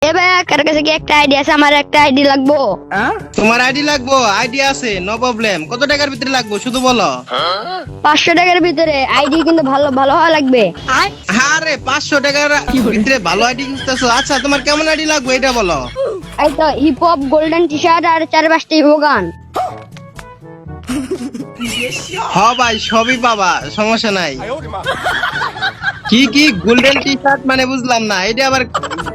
এবার কার কাছে কি একটা আইডি আছে? আমার একটা আইডি লাগবো। তোমার আইডি লাগবো? আইডি আছে, নো প্রবলেম। কত টাকার ভিতরে লাগবো শুধু বলো। 500 টাকার ভিতরে আইডি, কিন্তু ভালো ভালো হওয়া লাগবে। আরে 500 টাকার ভিতরে ভালো আইডি খুঁজতেছো? আচ্ছা তোমার কেমন আইডি লাগবে এটা বলো। এই তো hip hop, golden T shirt আর 4-5টি ভোগান। হ ভাই, সবই পাবা, সমস্যা নাই। কি কি গোল্ডেন টি শার্ট মানে বুঝলাম না, এটা আবার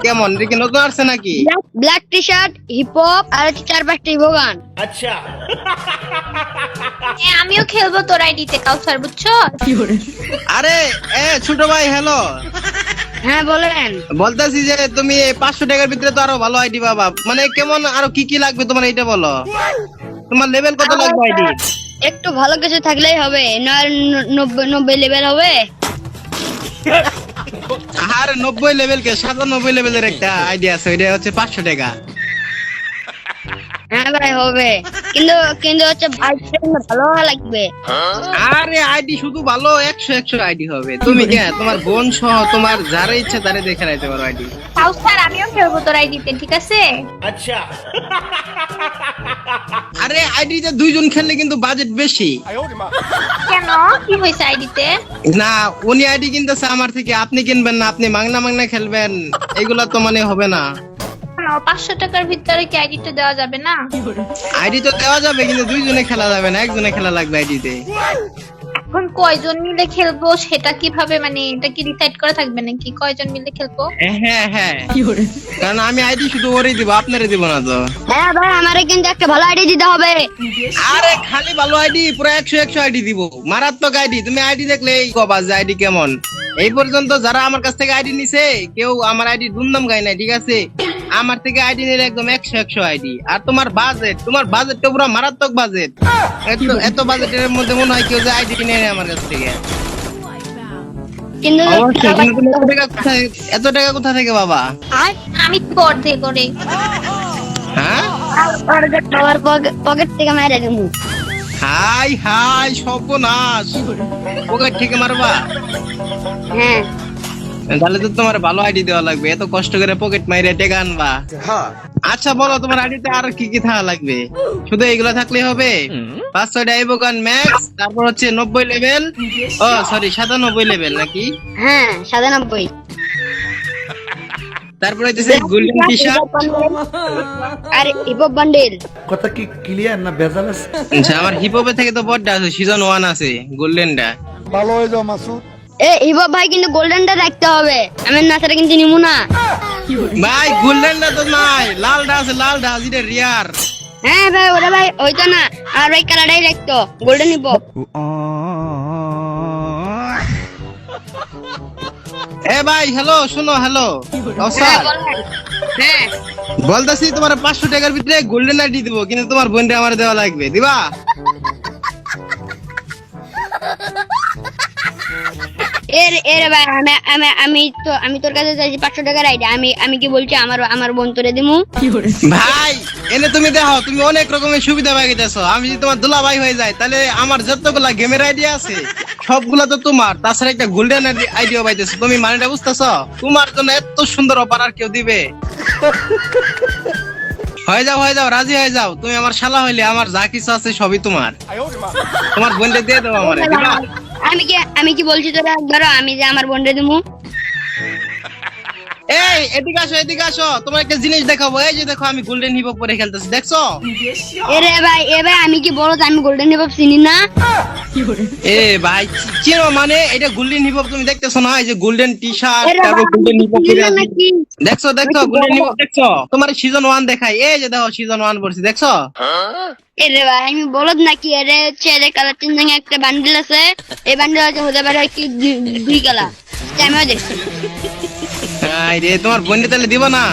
কেমন? এটা কি নতুন আসছে নাকি? Black T shirt, hip hop আর 4-5টি ভোগান। আমিও খেলবো তোর আইডিতে কাউসার, বুঝছো? আরে ছোট ভাই, হ্যালো। হ্যাঁ বলেন। বলতেছি যে তুমি 500 টাকার ভিতরে তো আরো ভালো আইডি পাবা। মানে কেমন, আরো কি কি লাগবে তোমার এটা বলো। তোমার লেভেল কত লাগবে আইডি? একটু ভালো কিছু থাকলেই হবে, 90 লেভেল হবে। আর 90 লেভেল কে, 97 লেভেলের একটা আইডি আছে, ওইটা হচ্ছে 500 টাকা। হ্যাঁ ভাই হবে, কিন্তু কিন্তু হচ্ছে ভালো হওয়া লাগবে। আরে আইডি শুধু ভালো 100 আইডি হবে। তুমি কে তোমার বোন সহ তোমার যারা ইচ্ছা তারে দেখে রাখতে পারো আইডি। কাউসার আমিও খেলবো তোর আইডিতে, ঠিক আছে? আরে আইডিতে দুইজন খেললে কিন্তু বাজেট বেশি। কেন, কি হয়েছে আইডিতে? না, উনি আইডি কিনতেছে আমার থেকে, আপনি কিনবেন না, আপনি মাংনা মাংনা খেলবেন, এগুলা তো মানে হবে না। 500 টাকার ভিতরে কি আইডিটা দেওয়া যাবে না? আইডি তো দেওয়া যাবে, কিন্তু দুইজনে খেলা যাবে না, একজনে খেলা লাগবে আইডিতে। এখন কয়জন মিলে খেলবো সেটা কিভাবে, মানে এটা কি ডিসাইড করা থাকবে নাকি কয়জন মিলে খেলবো? হ্যাঁ হ্যাঁ, কারণ আমি আইডি শুধু ওরই দিব, আপনারে দিব না তো। হ্যাঁ ভাই, আমারে কিন্তু একটা ভালো আইডি দিতে হবে। আরে খালি ভালো আইডি, পুরো 100 আইডি দিব, মারাত্মক আইডি। তুমি আইডি দেখলেই কবা যে আইডি কেমন। এই পর্যন্ত যারা আমার কাছ থেকে আইডি নিছে, কেউ আমার আইডি দুমদাম গায় নাই, ঠিক আছে? আমার থেকে আইডি নিলে একদম 100 আইডি। আর তোমার বাজেটটা পুরো মারাত্মক বাজেট। এত বাজেটের মধ্যে মনে হয় কেউ যে আইডি কিনে নেয় আমার কাছ থেকে। কিন্তু অবশ্যই, কিন্তু তুমি এত টাকা কোথা থেকে বাবা? আমি তো অর্ধেক করে। হ্যাঁ, বাবার পকেট থেকে মেরে দেবো। হাই হাই সর্বনাশ, পকেট থেকে মারবা? হ্যাঁ তাহলে তো তোমার ভালো আইডি দেওয়া লাগবে, এত কষ্ট করে পকেট মাইরে টাকা আনবা। আচ্ছা বলো, তোমার আইডিতে আর কি কি থাকা লাগবে? শুধু এগুলো থাকলেই হবে? 5-6টা ইভোগান ম্যাক্স, তারপর হচ্ছে 90 লেভেল, ও সরি 97 লেভেল নাকি? হ্যাঁ 97। তারপর হচ্ছে গোল্ডেন টি শার্ট আর হিপ হপ বান্ডেল। কথা কি ক্লিয়ার না ভেজাল আছে? আচ্ছা, আমার হিপ হপে থেকে তো বড়টা আছে, সিজন 1 আছে গোল্ডেনটা। ভালো হয়ে যাও মাসুদ। হিপ হপ ভাই, কিন্তু গোল্ডেনটা রাখতে হবে, আমি না সেটা কিন্তু নিবো না। ভাই গোল্ডেনটা তো নাই, লালটা আছে, লালটা যেটা রিয়ার। হ্যাঁ ভাই, ওটা ভাই হইতো না, আর ভাই কালারটাই রাখতো, গোল্ডেন হিপ হপ। এ ভাই হ্যালো, শোনো, হ্যালো হ্যাঁ বলতেছি, তোমার 500 টাকার ভিতরে গোল্ডেন আইডি দিব, কিন্তু তোমার বোনটা আমার দেওয়া লাগবে, দিবা? এর ভাই, আমি তোর কাছে চাইছি 500 টাকার আইডি। আমি কি বলছি, আমার বোন তোরে দিমু। ভাই এনে তুমি দেখো, তুমি অনেক রকমের সুবিধা পাই গেছো। আমি যদি তোমার দুলা ভাই হয়ে যায়, তাহলে আমার যতগুলা গেমের আইডিয়া আছে সবগুলা তো তোমার, তাছাড়া একটা গোল্ডেন আইডিয়া পাইতেছো। তুমি মানেটা বুঝতেছো? তোমার জন্য এত সুন্দর অফার আর কেউ দিবে? হয়ে যাও, রাজি হয়ে যাও। তুমি আমার শালা হইলে আমার যা কিছু আছে সবই তোমার। তোমার বোনটা দিয়ে দেবো আমার, দিবা? আমি কি বলছি তোরা, ধরো আমি যে আমার বোনরে দিমু। এই এদিকে আসো, তোমার একটা জিনিস দেখাবো। এই যে দেখো, আমি গোল্ডেন হিপ হপ পরে খেলতেছি, দেখছো? এ ভাই, আমি কি বলো, আমি গোল্ডেন হিপ হপ চিনি না। এ ভাই চিনো মানে? এটা গোল্ডেন হিপ হপ তুমি দেখতেছো না? এই যে গোল্ডেন টি শার্ট, তারপর গোল্ডেন হিপ হপ পরে আছে, দেখছো গোল্ডেন হিপ হপ দেখছো? তোমার সিজন 1 দেখাই, এই যে দেখো সিজন 1 পড়ছি, দেখছো? এরে ভাই, আমি বলদ নাকি? এরে হচ্ছে এর কালার চেঞ্জিং একটা বান্ডেল আছে, এই বান্ডেল হতে পারে কি 2 কালার, আমিও দেখছি। রে তোমার বোনটা তাহলে দিবা না?